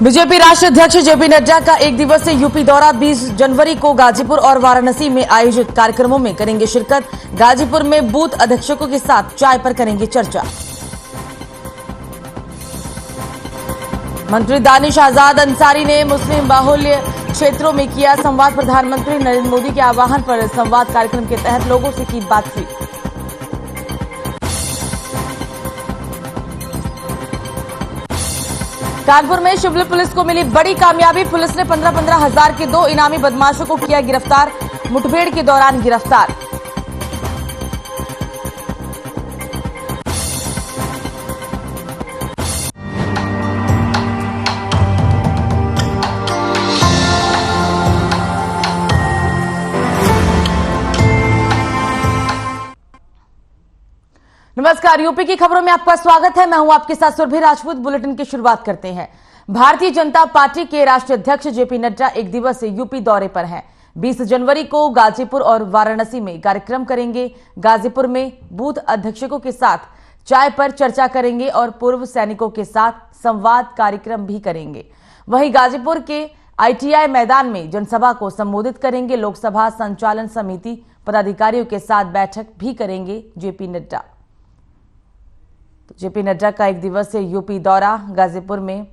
BJP राष्ट्रीय अध्यक्ष JP Nadda का एक दिवसीय यूपी दौरा 20 जनवरी को गाजीपुर और वाराणसी में आयोजित कार्यक्रमों में करेंगे शिरकत। गाजीपुर में बूथ अध्यक्षों के साथ चाय पर करेंगे चर्चा। मंत्री दानिश आजाद अंसारी ने मुस्लिम बाहुल्य क्षेत्रों में किया संवाद। प्रधानमंत्री नरेंद्र मोदी के आह्वान पर संवाद कार्यक्रम के तहत लोगों से की बातचीत। कानपुर में शिवली पुलिस को मिली बड़ी कामयाबी। पुलिस ने 15-15 हजार के 2 इनामी बदमाशों को किया गिरफ्तार। मुठभेड़ के दौरान गिरफ्तार। नमस्कार, यूपी की खबरों में आपका स्वागत है। मैं हूं आपके साथ सुरभि राजपूत। बुलेटिन की शुरुआत करते हैं। भारतीय जनता पार्टी के राष्ट्रीय अध्यक्ष जेपी नड्डा एक दिवसीय यूपी दौरे पर हैं। 20 जनवरी को गाजीपुर और वाराणसी में कार्यक्रम करेंगे। गाजीपुर में बूथ अध्यक्षों के साथ चाय पर चर्चा करेंगे और पूर्व सैनिकों के साथ संवाद कार्यक्रम भी करेंगे। वहीं गाजीपुर के ITI मैदान में जनसभा को संबोधित करेंगे। लोकसभा संचालन समिति पदाधिकारियों के साथ बैठक भी करेंगे जेपी नड्डा। जेपी नड्डा का एक दिवसीय यूपी दौरा, गाजीपुर में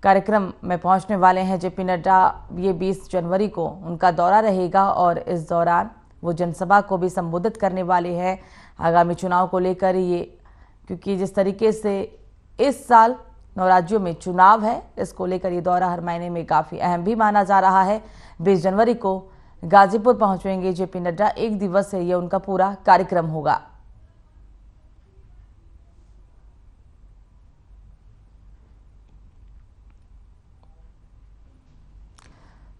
कार्यक्रम में पहुंचने वाले हैं जेपी नड्डा। ये 20 जनवरी को उनका दौरा रहेगा और इस दौरान वो जनसभा को भी संबोधित करने वाले हैं आगामी चुनाव को लेकर। ये क्योंकि जिस तरीके से इस साल 9 राज्यों में चुनाव है, इसको लेकर ये दौरा हर महीने में काफ़ी अहम भी माना जा रहा है। 20 जनवरी को गाजीपुर पहुंचेंगे जेपी नड्डा। एक दिवसीय ये उनका पूरा कार्यक्रम होगा।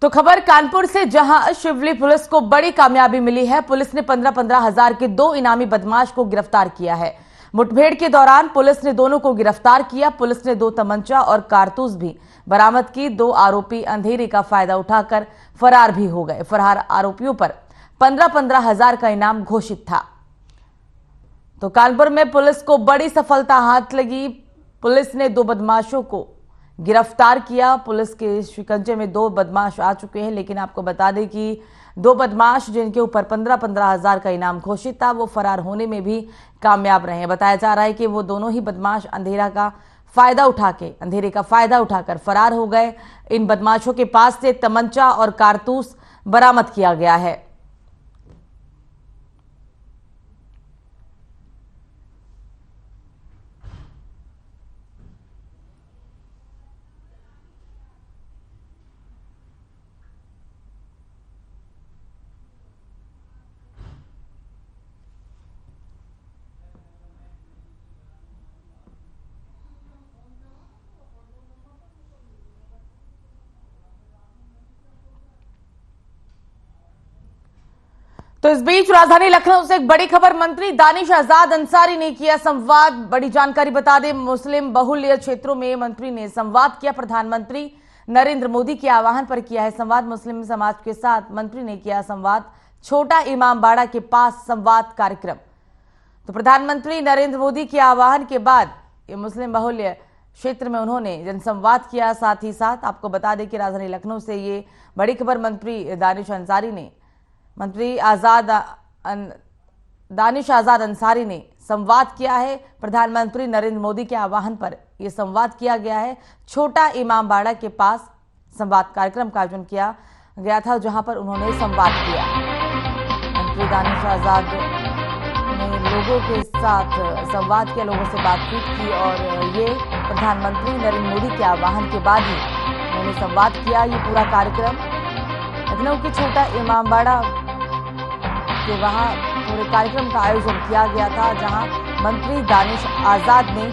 तो खबर कानपुर से, जहां शिवली पुलिस को बड़ी कामयाबी मिली है। पुलिस ने 15-15 हजार के 2 इनामी बदमाश को गिरफ्तार किया है। मुठभेड़ के दौरान पुलिस ने दोनों को गिरफ्तार किया। पुलिस ने 2 तमंचा और कारतूस भी बरामद की। 2 आरोपी अंधेरे का फायदा उठाकर फरार भी हो गए। फरार आरोपियों पर 15-15 हजार का इनाम घोषित था। तो कानपुर में पुलिस को बड़ी सफलता हाथ लगी। पुलिस ने 2 बदमाशों को गिरफ्तार किया। पुलिस के शिकंजे में 2 बदमाश आ चुके हैं, लेकिन आपको बता दें कि 2 बदमाश जिनके ऊपर 15-15 हजार का इनाम घोषित था, वो फरार होने में भी कामयाब रहे। बताया जा रहा है कि वो दोनों ही बदमाश अंधेरे का फायदा उठाकर फरार हो गए। इन बदमाशों के पास से तमंचा और कारतूस बरामद किया गया है। तो इस बीच राजधानी लखनऊ से एक बड़ी खबर। मंत्री दानिश आजाद अंसारी ने किया संवाद। बड़ी जानकारी बता दें, मुस्लिम बहुल्य क्षेत्रों में मंत्री ने संवाद किया। प्रधानमंत्री नरेंद्र मोदी के आह्वान पर किया है संवाद। मुस्लिम समाज के साथ मंत्री ने किया संवाद। छोटा इमामबाड़ा के पास संवाद कार्यक्रम। तो प्रधानमंत्री नरेंद्र मोदी के आह्वान के बाद ये मुस्लिम बहुल्य क्षेत्र में उन्होंने जनसंवाद किया। साथ ही साथ आपको बता दें कि राजधानी लखनऊ से ये बड़ी खबर। मंत्री दानिश आजाद अंसारी ने संवाद किया है। प्रधानमंत्री नरेंद्र मोदी के आह्वान पर यह संवाद किया गया है। छोटा इमामबाड़ा के पास संवाद कार्यक्रम का आयोजन किया गया था, जहां पर उन्होंने संवाद किया। मंत्री दानिश आजाद ने लोगों के साथ संवाद किया, लोगों से बातचीत की और ये प्रधानमंत्री नरेंद्र मोदी के आह्वान के बाद ही उन्होंने संवाद किया। ये पूरा कार्यक्रम लखनऊ के छोटा इमामबाड़ा के वहां पूरे कार्यक्रम का आयोजन किया गया था, जहां मंत्री दानिश आजाद ने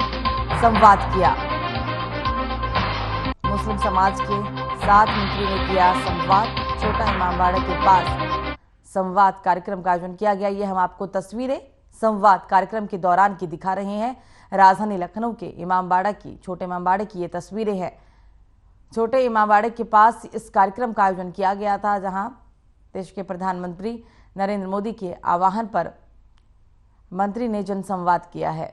संवाद किया। मुस्लिम समाज के साथ मंत्री ने किया संवाद। छोटा इमामबाड़ा के पास संवाद कार्यक्रम का आयोजन किया गया। ये हम आपको तस्वीरें संवाद कार्यक्रम के दौरान की दिखा रहे हैं। राजधानी लखनऊ के छोटे इमामबाड़े की ये तस्वीरें हैं। छोटे इमामबाड़े के पास इस कार्यक्रम का आयोजन किया गया था, जहां देश के प्रधानमंत्री नरेंद्र मोदी के आह्वान पर मंत्री ने जनसंवाद किया है।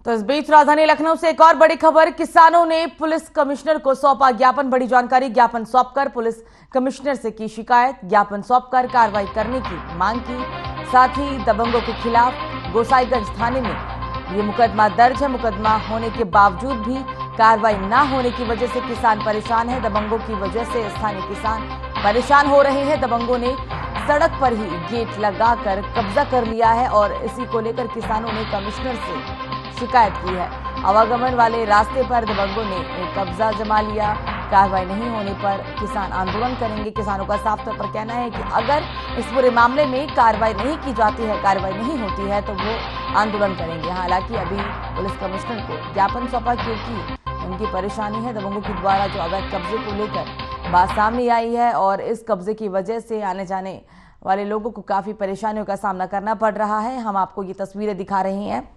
तो इस बीच राजधानी लखनऊ से एक और बड़ी खबर, किसानों ने पुलिस कमिश्नर को सौंपा ज्ञापन। बड़ी जानकारी, ज्ञापन सौंपकर पुलिस कमिश्नर से की शिकायत, ज्ञापन सौंपकर कार्रवाई करने की मांग की। साथ ही दबंगों के खिलाफ गोसाईगंज थाने में ये मुकदमा दर्ज है। मुकदमा होने के बावजूद भी कार्रवाई न होने की वजह से किसान परेशान है। दबंगों की वजह से स्थानीय किसान परेशान हो रहे हैं। दबंगों ने सड़क पर ही गेट लगाकर कब्जा कर लिया है और इसी को लेकर किसानों ने कमिश्नर से शिकायत की है। आवागमन वाले रास्ते पर दबंगों ने कब्जा जमा लिया। कार्रवाई नहीं होने पर किसान आंदोलन करेंगे। किसानों का साफ तौर पर कहना है कि अगर इस पूरे मामले में कार्रवाई नहीं की जाती है, कार्रवाई नहीं होती है तो वो आंदोलन करेंगे। हालांकि अभी पुलिस कमिश्नर को ज्ञापन सौंपा क्योंकि उनकी परेशानी है। दबंगों के द्वारा जो अवैध कब्जे को लेकर बात सामने आई है और इस कब्जे की वजह से आने जाने वाले लोगों को काफी परेशानियों का सामना करना पड़ रहा है। हम आपको ये तस्वीरें दिखा रहे हैं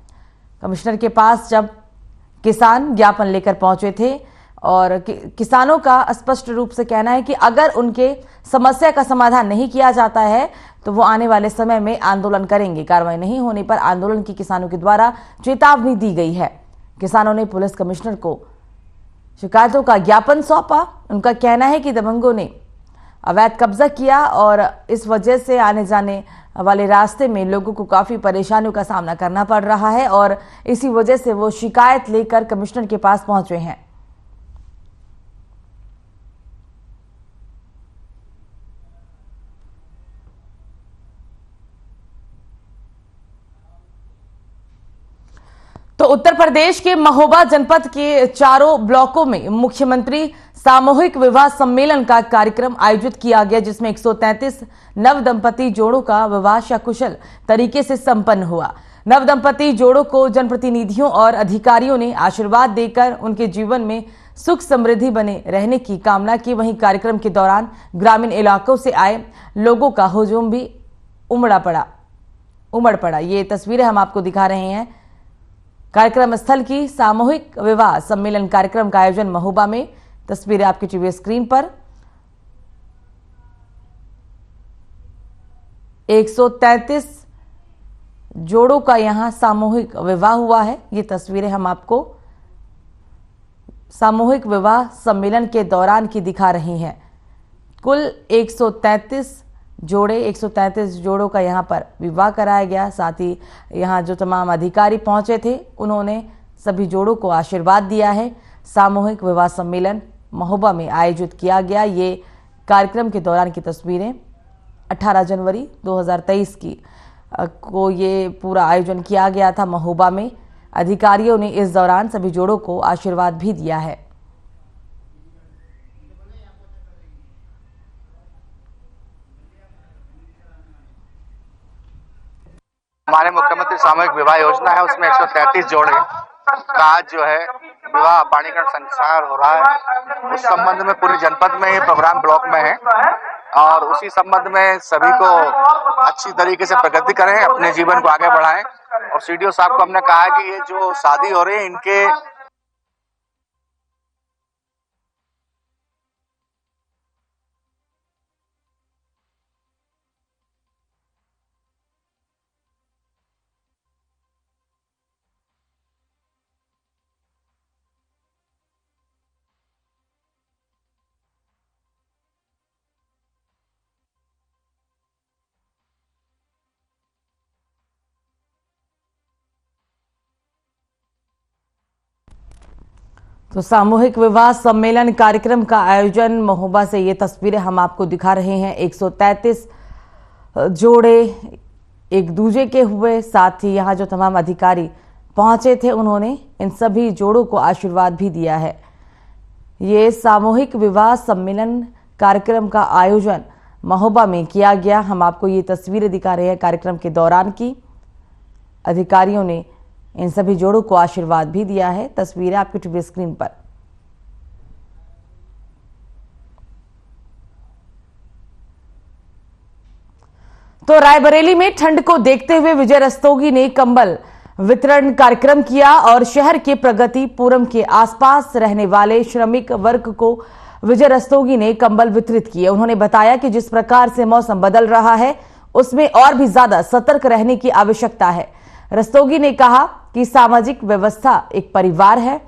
कमिश्नर के पास जब किसान ज्ञापन लेकर पहुंचे थे और किसानों का स्पष्ट रूप से कहना है कि अगर उनके समस्या का समाधान नहीं किया जाता है तो वो आने वाले समय में आंदोलन करेंगे। कार्रवाई नहीं होने पर आंदोलन की किसानों के द्वारा चेतावनी दी गई है। किसानों ने पुलिस कमिश्नर को शिकायतों का ज्ञापन सौंपा। उनका कहना है कि दबंगों ने अवैध कब्जा किया और इस वजह से आने जाने वाले रास्ते में लोगों को काफी परेशानियों का सामना करना पड़ रहा है और इसी वजह से वो शिकायत लेकर कमिश्नर के पास पहुंचे हैं। तो उत्तर प्रदेश के महोबा जनपद के चारों ब्लॉकों में मुख्यमंत्री सामूहिक विवाह सम्मेलन का कार्यक्रम आयोजित किया गया, जिसमें 133 नव दंपति जोड़ों का विवाह सकुशल तरीके से संपन्न हुआ। नव दंपति जोड़ों को जनप्रतिनिधियों और अधिकारियों ने आशीर्वाद देकर उनके जीवन में सुख समृद्धि बने रहने की कामना की। वहीं कार्यक्रम के दौरान ग्रामीण इलाकों से आए लोगों का हुजूम भी उमड़ पड़ा। ये तस्वीरें हम आपको दिखा रहे हैं कार्यक्रम स्थल की। सामूहिक विवाह सम्मेलन कार्यक्रम का आयोजन महोबा में। तस्वीरें आपकी टीवी स्क्रीन पर। 133 जोड़ों का यहां सामूहिक विवाह हुआ है। ये तस्वीरें हम आपको सामूहिक विवाह सम्मेलन के दौरान की दिखा रही हैं। कुल 133 जोड़ों का यहां पर विवाह कराया गया। साथ ही यहां जो तमाम अधिकारी पहुंचे थे उन्होंने सभी जोड़ों को आशीर्वाद दिया है। सामूहिक विवाह सम्मेलन महोबा में आयोजित किया गया। ये कार्यक्रम के दौरान की तस्वीरें 18 जनवरी 2023 को ये पूरा आयोजन किया गया था महोबा में। अधिकारियों ने इस दौरान सभी जोड़ों को आशीर्वाद भी दिया है। हमारे मुख्यमंत्री सामूहिक विवाह योजना है, उसमें 133 जोड़े का आज जो है विवाह पाणीकरण संस्कार हो रहा है। उस संबंध में पूरे जनपद में ये प्रोग्राम ब्लॉक में है और उसी संबंध में सभी को अच्छी तरीके से प्रगति करें, अपने जीवन को आगे बढ़ाएं। और सीडीओ साहब को हमने कहा है कि ये जो शादी हो रही है इनके तो सामूहिक विवाह सम्मेलन कार्यक्रम का आयोजन महोबा से ये तस्वीरें हम आपको दिखा रहे हैं। 133 जोड़े एक दूजे के हुए। साथ ही यहाँ जो तमाम अधिकारी पहुंचे थे उन्होंने इन सभी जोड़ों को आशीर्वाद भी दिया है। ये सामूहिक विवाह सम्मेलन कार्यक्रम का आयोजन महोबा में किया गया। हम आपको ये तस्वीरें दिखा रहे हैं कार्यक्रम के दौरान की। अधिकारियों ने इन सभी जोड़ों को आशीर्वाद भी दिया है। तस्वीरें आपकी टीवी स्क्रीन पर। तो रायबरेली में ठंड को देखते हुए विजय रस्तोगी ने कंबल वितरण कार्यक्रम किया और शहर के प्रगतिपुरम के आसपास रहने वाले श्रमिक वर्ग को विजय रस्तोगी ने कंबल वितरित किए। उन्होंने बताया कि जिस प्रकार से मौसम बदल रहा है उसमें और भी ज्यादा सतर्क रहने की आवश्यकता है। रस्तोगी ने कहा कि सामाजिक व्यवस्था एक परिवार है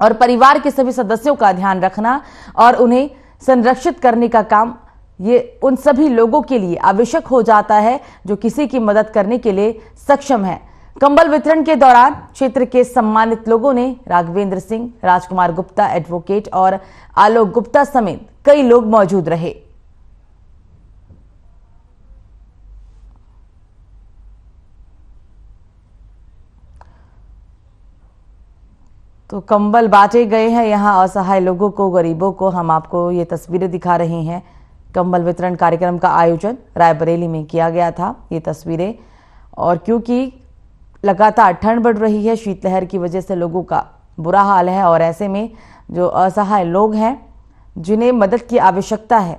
और परिवार के सभी सदस्यों का ध्यान रखना और उन्हें संरक्षित करने का काम ये उन सभी लोगों के लिए आवश्यक हो जाता है जो किसी की मदद करने के लिए सक्षम है। कंबल वितरण के दौरान क्षेत्र के सम्मानित लोगों ने राघवेंद्र सिंह, राजकुमार गुप्ता एडवोकेट और आलोक गुप्ता समेत कई लोग मौजूद रहे। तो कंबल बांटे गए हैं यहाँ असहाय लोगों को, गरीबों को। हम आपको ये तस्वीरें दिखा रहे हैं। कंबल वितरण कार्यक्रम का आयोजन रायबरेली में किया गया था। ये तस्वीरें, और क्योंकि लगातार ठंड बढ़ रही है, शीतलहर की वजह से लोगों का बुरा हाल है और ऐसे में जो असहाय लोग हैं जिन्हें मदद की आवश्यकता है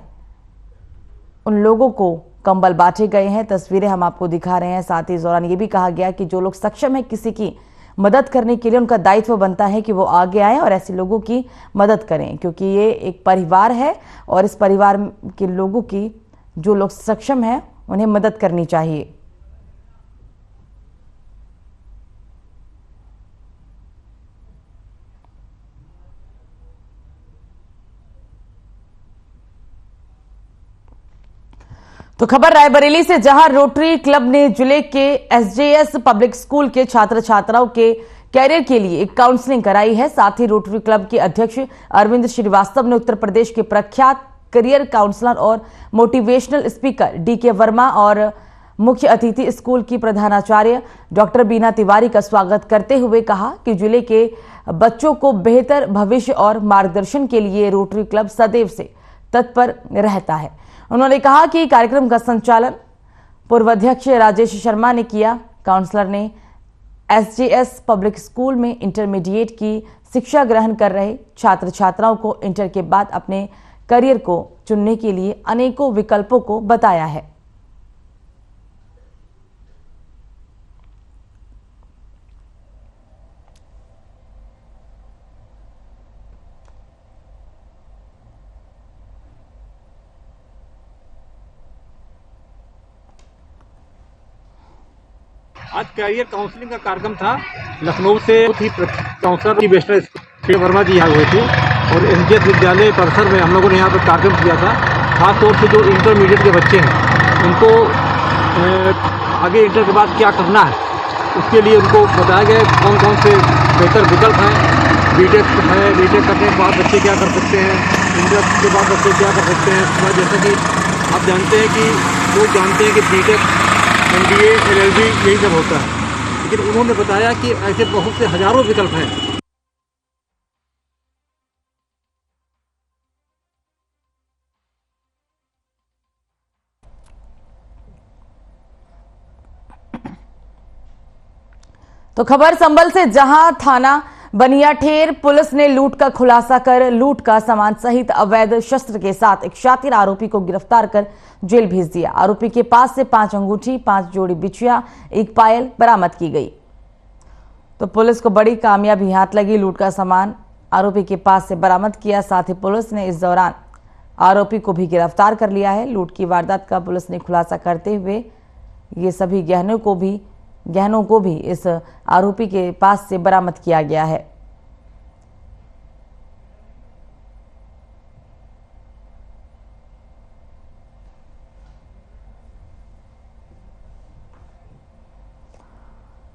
उन लोगों को कंबल बांटे गए हैं। तस्वीरें हम आपको दिखा रहे हैं। साथ ही इस दौरान ये भी कहा गया कि जो लोग सक्षम है किसी की मदद करने के लिए, उनका दायित्व बनता है कि वो आगे आएं और ऐसे लोगों की मदद करें, क्योंकि ये एक परिवार है और इस परिवार के लोगों की जो लोग सक्षम हैं उन्हें मदद करनी चाहिए। तो खबर रायबरेली से, जहां रोटरी क्लब ने जिले के एसजेएस पब्लिक स्कूल के छात्र छात्राओं के कैरियर के लिए एक काउंसलिंग कराई है। साथ ही रोटरी क्लब के अध्यक्ष अरविंद श्रीवास्तव ने उत्तर प्रदेश के प्रख्यात करियर काउंसलर और मोटिवेशनल स्पीकर डीके वर्मा और मुख्य अतिथि स्कूल की प्रधानाचार्य डॉक्टर बीना तिवारी का स्वागत करते हुए कहा कि जिले के बच्चों को बेहतर भविष्य और मार्गदर्शन के लिए रोटरी क्लब सदैव से तत्पर रहता है। उन्होंने कहा कि कार्यक्रम का संचालन पूर्व अध्यक्ष राजेश शर्मा ने किया। काउंसलर ने एसजेएस पब्लिक स्कूल में इंटरमीडिएट की शिक्षा ग्रहण कर रहे छात्र छात्राओं को इंटर के बाद अपने करियर को चुनने के लिए अनेकों विकल्पों को बताया है। आज कैरियर काउंसलिंग का कार्यक्रम था। लखनऊ से ही काउंसलर की बेस्टर श्री वर्मा जी यहाँ हुए थे और एसजेएस विद्यालय परिसर में हम लोगों ने यहाँ पर कार्यक्रम किया था। खासतौर से जो इंटरमीडिएट के बच्चे हैं उनको आगे इंटर के बाद क्या करना है उसके लिए उनको बताया गया कौन कौन से बेहतर विकल्प हैं। बीटेक है, बीटेक करने के बाद बच्चे क्या कर सकते हैं, इंटर के बाद बच्चे क्या कर सकते हैं। जैसा कि आप जानते हैं कि लोग जानते हैं कि बीटेक MBA LLB यही सब होता है, लेकिन उन्होंने बताया कि ऐसे बहुत से हजारों विकल्प हैं। तो खबर संभल से, जहां थाना बनियाठेर पुलिस ने लूट का खुलासा कर लूट का सामान सहित अवैध शस्त्र के साथ एक शातिर आरोपी को गिरफ्तार कर जेल भेज दिया। आरोपी के पास से 5 अंगूठी, 5 जोड़ी बिछिया, 1 पायल बरामद की गई। तो पुलिस को बड़ी कामयाबी हाथ लगी। लूट का सामान आरोपी के पास से बरामद किया। साथ ही पुलिस ने इस दौरान आरोपी को भी गिरफ्तार कर लिया है। लूट की वारदात का पुलिस ने खुलासा करते हुए ये सभी गहनों को भी इस आरोपी के पास से बरामद किया गया है।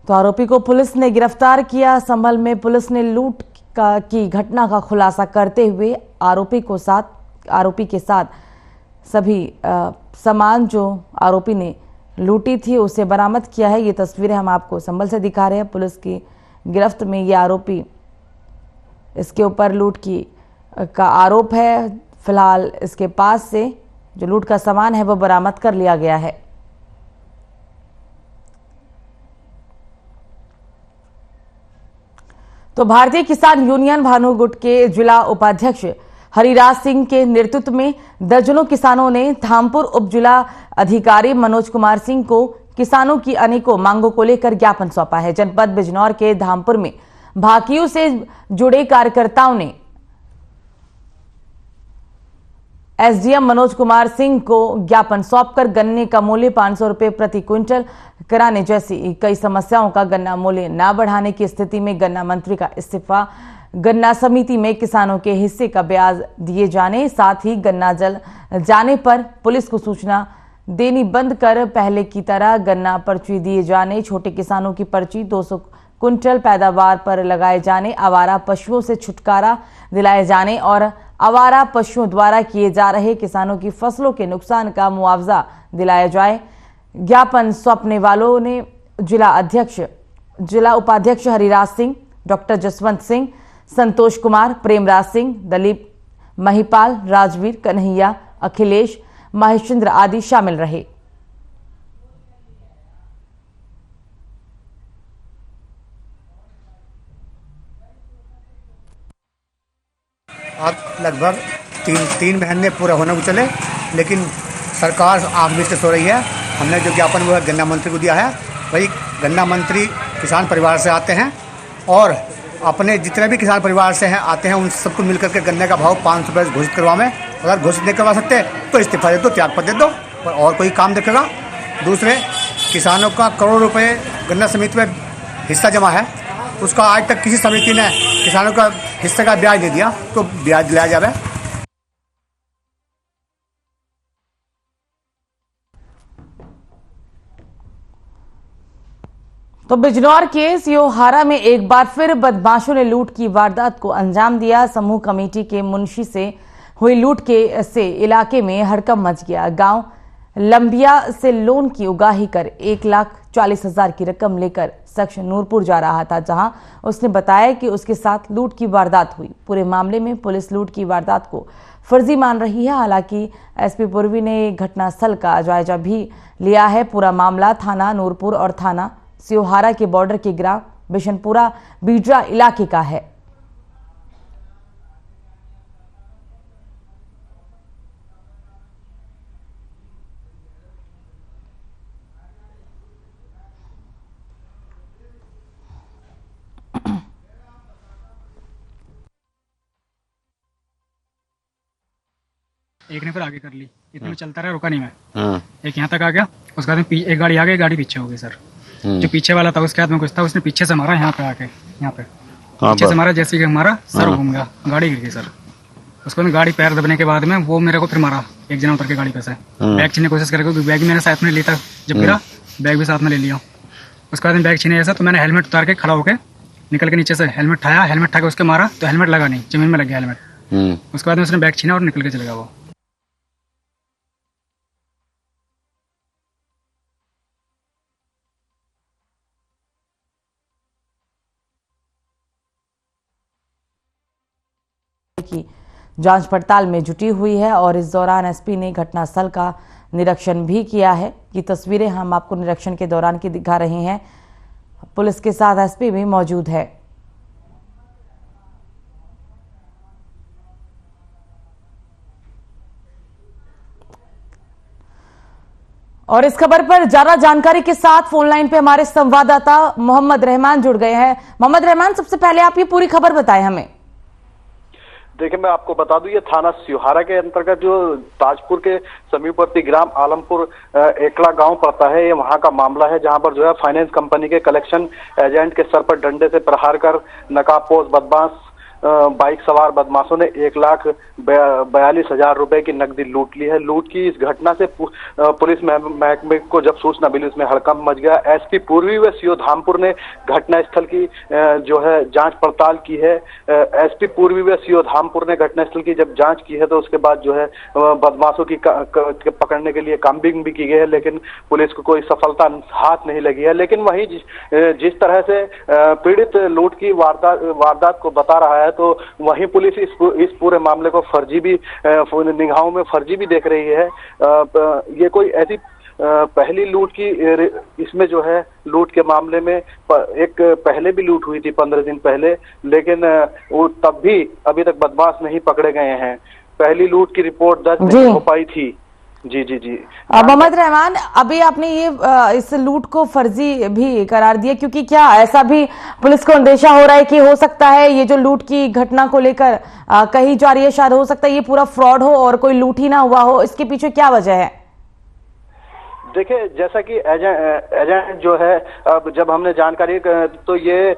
तो आरोपी को पुलिस ने गिरफ्तार किया। संभल में पुलिस ने लूट की घटना का खुलासा करते हुए आरोपी के साथ सभी सामान जो आरोपी ने लूटी थी उसे बरामद किया है। ये तस्वीरें हम आपको संभल से दिखा रहे हैं। पुलिस की गिरफ्त में ये आरोपी, इसके ऊपर लूट का आरोप है। फिलहाल इसके पास से जो लूट का सामान है वो बरामद कर लिया गया है। तो भारतीय किसान यूनियन भानुगुट के जिला उपाध्यक्ष हरिराज सिंह के नेतृत्व में दर्जनों किसानों ने धामपुर उप जिला अधिकारी मनोज कुमार सिंह को किसानों की अनेकों मांगों को लेकर ज्ञापन सौंपा है। जनपद बिजनौर के धामपुर में भाकियों से जुड़े कार्यकर्ताओं ने एसडीएम मनोज कुमार सिंह को ज्ञापन सौंपकर गन्ने का मूल्य 500 रुपए प्रति क्विंटल कराने जैसी कई समस्याओं का गन्ना मूल्य न बढ़ाने की स्थिति में गन्ना मंत्री का इस्तीफा, गन्ना समिति में किसानों के हिस्से का ब्याज दिए जाने, साथ ही गन्ना जल जाने पर पुलिस को सूचना देनी बंद कर पहले की तरह गन्ना पर्ची दिए जाने, छोटे किसानों की पर्ची 200 कुंटल पैदावार पर लगाए जाने, आवारा पशुओं से छुटकारा दिलाए जाने और आवारा पशुओं द्वारा किए जा रहे किसानों की फसलों के नुकसान का मुआवजा दिलाया जाए। ज्ञापन सौंपने वालों ने जिला उपाध्यक्ष हरिराज सिंह, डॉक्टर जसवंत सिंह, संतोष कुमार, प्रेमराज सिंह, दलीप महिपाल, राजवीर, कन्हैया, अखिलेश, महेश्वर आदि शामिल रहे। आज लगभग तीन महीने पूरा होने को चले, लेकिन सरकार आंख मीच के सो रही है। हमने जो ज्ञापन वो गन्ना मंत्री को दिया है, वही गन्ना मंत्री किसान परिवार से आते हैं और अपने जितने भी किसान परिवार से हैं आते हैं, उन सबको मिलकर के गन्ने का भाव 500 रुपये घोषित करवाएं। अगर घोषित नहीं करवा सकते तो इस्तीफा दे दो, त्यागपत्र दे दो और कोई काम देखेगा। दूसरे, किसानों का करोड़ों रुपये गन्ना समिति में हिस्सा जमा है, उसका आज तक किसी समिति ने किसानों का हिस्से का ब्याज नहीं दिया, तो ब्याज दिलाया जाए। तो बिजनौर के सियोहारा में एक बार फिर बदमाशों ने लूट की वारदात को अंजाम दिया। समूह कमेटी के मुंशी से हुई लूट से इलाके में हड़कंप मच गया। गांव लंबिया से लोन की उगाही कर 1,40,000 की रकम लेकर शख्स नूरपुर जा रहा था, जहां उसने बताया कि उसके साथ लूट की वारदात हुई। पूरे मामले में पुलिस लूट की वारदात को फर्जी मान रही है। हालांकि एसपी पूर्वी ने घटनास्थल का जायजा भी लिया है। पूरा मामला थाना नूरपुर और थाना सियोहारा के बॉर्डर के ग्राम बिशनपुरा बीडरा इलाके का है। एक ने फिर आगे कर ली, इतने में चलता रहा, रुका नहीं मैं। एक यहाँ तक आ गया, उसके बाद एक गाड़ी आगे, गाड़ी पीछे हो गई सर। जो पीछे वाला था उसके हाथ में कुछ था, उसने पीछे से मारा, यहाँ पे आके यहाँ पे पीछे से मारा। जैसे कि हमारा सर घूम गया, गाड़ी गिर गई सर। उसको गाड़ी पैर दबने के बाद में वो मेरे को फिर मारा, एक जना उतर के गाड़ी पे से बैग छीनने की कोशिश करे, क्योंकि बैग मैंने साथ में लिया था। जब गिरा बैग भी साथ में ले लिया। उसके बाद बैग छीने ऐसा, तो मैंने हेलमेट उतार के खड़ा होकर निकल के नीचे से हेलमेट उठाया, हेलमेट उठा के उसके मारा, तो हेलमेट लगा नहीं, जमीन में लग गया हेलमेट। उसके बाद में उसने बैग छीना और निकल के चले गया वो। की जांच पड़ताल में जुटी हुई है और इस दौरान एसपी ने घटनास्थल का निरीक्षण भी किया है। ये तस्वीरें हम आपको निरीक्षण के दौरान की दिखा रहे हैं। पुलिस के साथ एसपी भी मौजूद है। और इस खबर पर ज्यादा जानकारी के साथ फोन लाइन पे हमारे संवाददाता मोहम्मद रहमान जुड़ गए हैं। मोहम्मद रहमान, सबसे पहले आप ये पूरी खबर बताएं हमें। देखिए, मैं आपको बता दूं, ये थाना सियोहारा के अंतर्गत जो ताजपुर के समीपवर्ती ग्राम आलमपुर एकला गांव पड़ता है, ये वहां का मामला है, जहां पर जो है फाइनेंस कंपनी के कलेक्शन एजेंट के सर पर डंडे से प्रहार कर नकाबपोश बदमाश बाइक सवार बदमाशों ने 1,42,000 रुपए की नकदी लूट ली है। लूट की इस घटना से पुलिस महकमे को जब सूचना मिली, उसमें हड़कंप मच गया। एसपी पूर्वी व सीओ धामपुर ने घटनास्थल की जो है जांच पड़ताल की है। एसपी पूर्वी व सीओ धामपुर ने घटनास्थल की जब जांच की है, तो उसके बाद जो है बदमाशों की पकड़ने के लिए काम्बिंग भी की गई है, लेकिन पुलिस को कोई सफलता हाथ नहीं लगी है। लेकिन वहीं जिस तरह से पीड़ित लूट की वारदात को बता रहा है, तो वहीं पुलिस इस पूरे मामले को फर्जी भी निगाहों में फर्जी भी देख रही है। ये कोई ऐसी पहली लूट की, इसमें जो है लूट के मामले में एक पहले भी लूट हुई थी 15 दिन पहले, लेकिन वो तब भी अभी तक बदमाश नहीं पकड़े गए हैं। पहली लूट की रिपोर्ट दर्ज नहीं हो पाई थी। जी जी जी। मोहम्मद रहमान, अभी आपने ये इस लूट को फर्जी भी करार दिया, क्योंकि क्या ऐसा भी पुलिस को अंदेशा हो रहा है कि हो सकता है ये जो लूट की घटना को लेकर कही जा रही है, शायद हो सकता है ये पूरा फ्रॉड हो और कोई लूट ही ना हुआ हो, इसके पीछे क्या वजह है? देखिए, जैसा कि एजेंट जो है, अब जब हमने जानकारी तो ये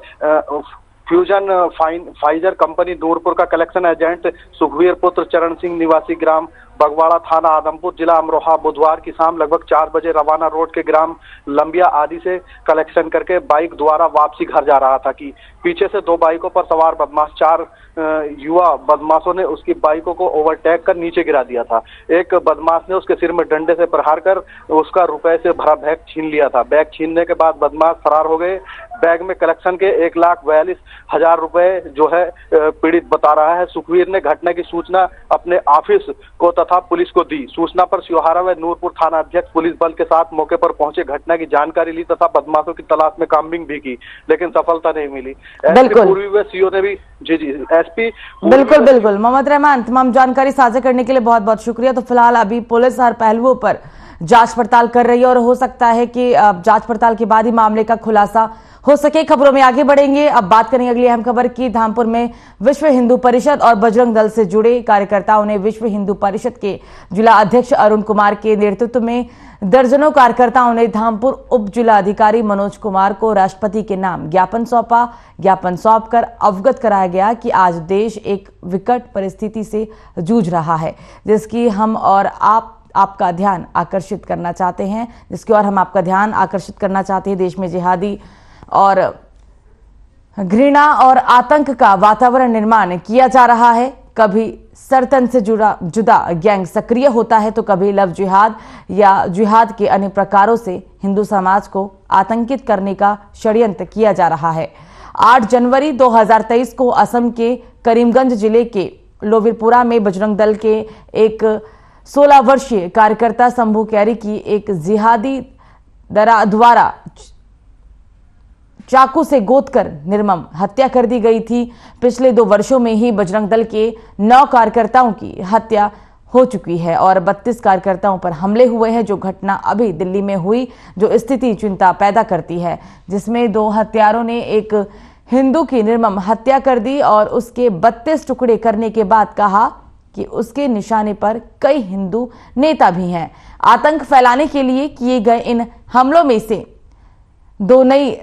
फ्यूजन फाइजर कंपनी नूरपुर का कलेक्शन एजेंट सुखवीर पुत्र चरण सिंह निवासी ग्राम बगवाड़ा थाना आदमपुर जिला अमरोहा बुधवार की शाम लगभग 4 बजे रवाना रोड के ग्राम लंबिया आदि से कलेक्शन करके बाइक द्वारा वापसी घर जा रहा था कि पीछे से 2 बाइकों पर सवार बदमाश 4 युवा बदमाशों ने उसकी बाइकों को ओवरटेक कर नीचे गिरा दिया था। एक बदमाश ने उसके सिर में डंडे से प्रहार कर उसका रुपए से भरा बैग छीन लिया था। बैग छीनने के बाद बदमाश फरार हो गए। बैग में कलेक्शन के 1,42,000 रुपए जो है पीड़ित बता रहा है। सुखवीर ने घटना की सूचना अपने ऑफिस को तथा पुलिस को दी। सूचना पर सियोहारा व नूरपुर थाना अध्यक्ष पुलिस बल के साथ मौके पर पहुंचे, घटना की जानकारी ली तथा बदमाशों की तलाश में काम्बिंग भी की, लेकिन सफलता नहीं मिली। पूर्वी व सीओ ने भी जी एसपी बिल्कुल मोहम्मद रहमान, तमाम जानकारी साझा करने के लिए बहुत बहुत शुक्रिया। तो फिलहाल अभी पुलिस हर पहलुओं पर जांच पड़ताल कर रही है और हो सकता है कि जांच पड़ताल के बाद ही मामले का खुलासा हो सके। खबरों में आगे बढ़ेंगे, अब बात करेंगे अगली अहम खबर की। धामपुर में विश्व हिंदू परिषद और बजरंग दल से जुड़े कार्यकर्ताओं ने विश्व हिंदू परिषद के जिला अध्यक्ष अरुण कुमार के नेतृत्व में दर्जनों कार्यकर्ताओं ने धामपुर उप जिला अधिकारी मनोज कुमार को राष्ट्रपति के नाम ज्ञापन सौंपा। ज्ञापन सौंपकर अवगत कराया गया कि आज देश एक विकट परिस्थिति से जूझ रहा है, जिसकी हम और आपका ध्यान आकर्षित करना चाहते हैं देश में जिहादी और घृणा और आतंक का वातावरण निर्माण किया जा रहा है। कभी सरतन से जुदा गैंग सक्रिय होता है तो कभी लव जिहाद या जिहाद के अन्य प्रकारों से हिंदू समाज को आतंकित करने का षड्यंत्र किया जा रहा है। 8 जनवरी 2023 को असम के करीमगंज जिले के लोविरपुरा में बजरंग दल के एक 16 वर्षीय कार्यकर्ता शंभू कैरी की एक जिहादी द्वारा चाकू से गोदकर निर्मम हत्या कर दी गई थी। पिछले 2 वर्षों में ही बजरंग दल के 9 कार्यकर्ताओं की हत्या हो चुकी है और 32 कार्यकर्ताओं पर हमले हुए हैं। जो घटना अभी दिल्ली में हुई, जो स्थिति चिंता पैदा करती है, जिसमें 2 हत्यारों ने एक हिंदू की निर्मम हत्या कर दी और उसके 32 टुकड़े करने के बाद कहा कि उसके निशाने पर कई हिंदू नेता भी हैं। आतंक फैलाने के लिए किए गए इन हमलों में से 2 नई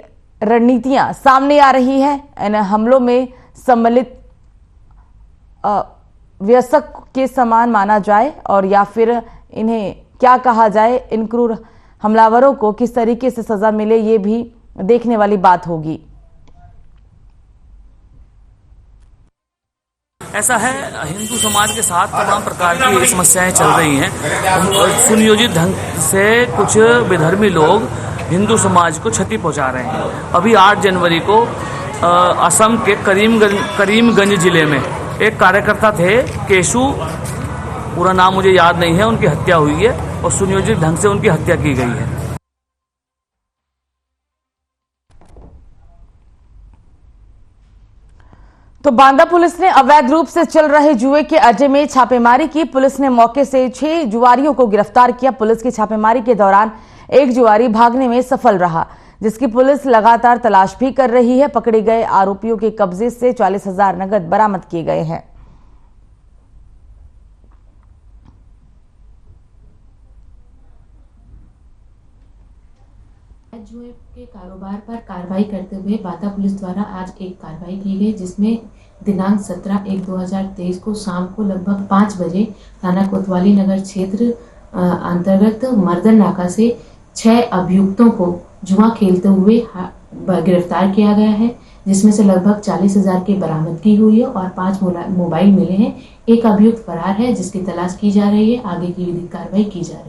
रणनीतियां सामने आ रही हैं। इन हमलों में सम्मिलित व्यसक के समान माना जाए और या फिर इन्हें क्या कहा जाए, इन क्रूर हमलावरों को किस तरीके से सजा मिले, ये भी देखने वाली बात होगी। ऐसा है, हिंदू समाज के साथ तमाम प्रकार की समस्याएं चल रही हैं। सुनियोजित ढंग से कुछ विधर्मी लोग हिंदू समाज को क्षति पहुंचा रहे हैं। अभी 8 जनवरी को असम के करीमगंज जिले में एक कार्यकर्ता थे, केशु, पूरा नाम मुझे याद नहीं है, उनकी हत्या हुई है और सुनियोजित ढंग से उनकी हत्या की गई है। तो बांदा पुलिस ने अवैध रूप से चल रहे जुए के अड्डे में छापेमारी की। पुलिस ने मौके से 6 जुआरियों को गिरफ्तार किया। पुलिस की छापेमारी के दौरान एक जुआरी भागने में सफल रहा, जिसकी पुलिस लगातार तलाश भी कर रही है। पकड़े गए आरोपियों के कब्जे से 40,000 नगद बरामद किए गए हैं। जुए के कारोबार पर कार्रवाई करते हुए बांदा पुलिस द्वारा आज एक कार्रवाई की गई, जिसमें दिनांक 17/1/2023 को शाम को लगभग 5 बजे थाना कोतवाली नगर क्षेत्र अंतर्गत मर्दन नाका से 6 अभियुक्तों को जुआ खेलते हुए गिरफ्तार किया गया है, जिसमें से लगभग 40,000 की बरामदगी हुई है और 5 मोबाइल मिले हैं। एक अभियुक्त फरार है, जिसकी तलाश की जा रही है। आगे की विधिक कार्रवाई की जा रही है।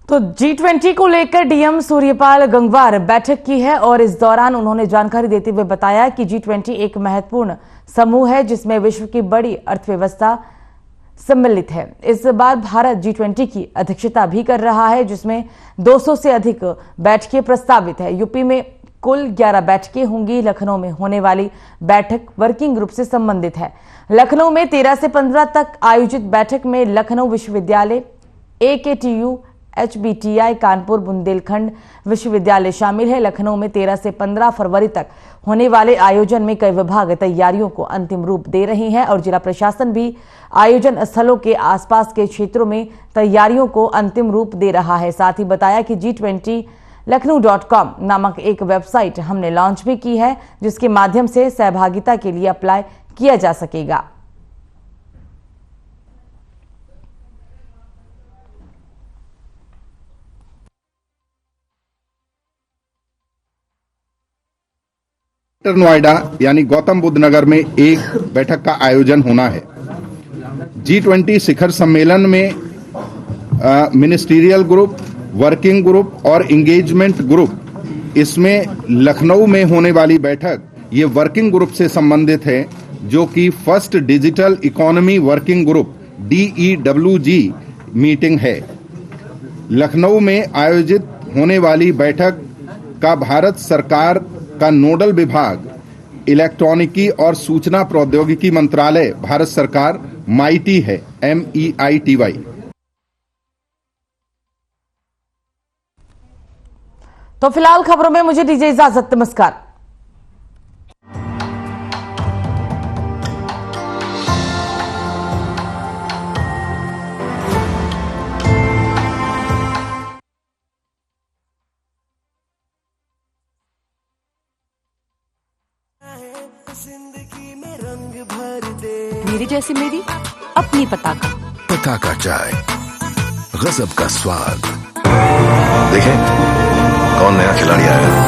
तो G20 को लेकर डीएम सूर्यपाल गंगवार बैठक की है और इस दौरान उन्होंने जानकारी देते हुए बताया कि G20 एक महत्वपूर्ण समूह है जिसमें विश्व की बड़ी अर्थव्यवस्था सम्मिलित है। इस बार भारत G20 की अध्यक्षता भी कर रहा है, जिसमें 200 से अधिक बैठकें प्रस्तावित है। यूपी में कुल 11 बैठकें होंगी। लखनऊ में होने वाली बैठक वर्किंग ग्रुप से संबंधित है। लखनऊ में 13 से 15 तक आयोजित बैठक में लखनऊ विश्वविद्यालय, AKTU, HBTI, कानपुर बुंदेलखंड विश्वविद्यालय शामिल है। लखनऊ में 13 से 15 फरवरी तक होने वाले आयोजन में कई विभाग तैयारियों को अंतिम रूप दे रहे हैं और जिला प्रशासन भी आयोजन स्थलों के आसपास के क्षेत्रों में तैयारियों को अंतिम रूप दे रहा है। साथ ही बताया कि G20Lucknow.com नामक एक वेबसाइट हमने लॉन्च भी की है, जिसके माध्यम से सहभागिता के लिए अप्लाई किया जा सकेगा। नोएडा यानी गौतम बुद्ध नगर में एक बैठक का आयोजन होना है। G20 शिखर सम्मेलन में मिनिस्ट्रियल ग्रुप, वर्किंग ग्रुप और इंगेजमेंट ग्रुप, इसमें लखनऊ में होने वाली बैठक ये वर्किंग ग्रुप से संबंधित है, जो कि first digital economy working group DEWG meeting है। लखनऊ में आयोजित होने वाली बैठक का भारत सरकार का नोडल विभाग इलेक्ट्रॉनिकी और सूचना प्रौद्योगिकी मंत्रालय, भारत सरकार, MeitY है, MEITY। तो फिलहाल खबरों में मुझे दीजिए इजाजत। नमस्कार। मेरी जैसी मेरी अपनी पताका चाय, गजब का स्वाद। देखें कौन नया खिलाड़ी आया।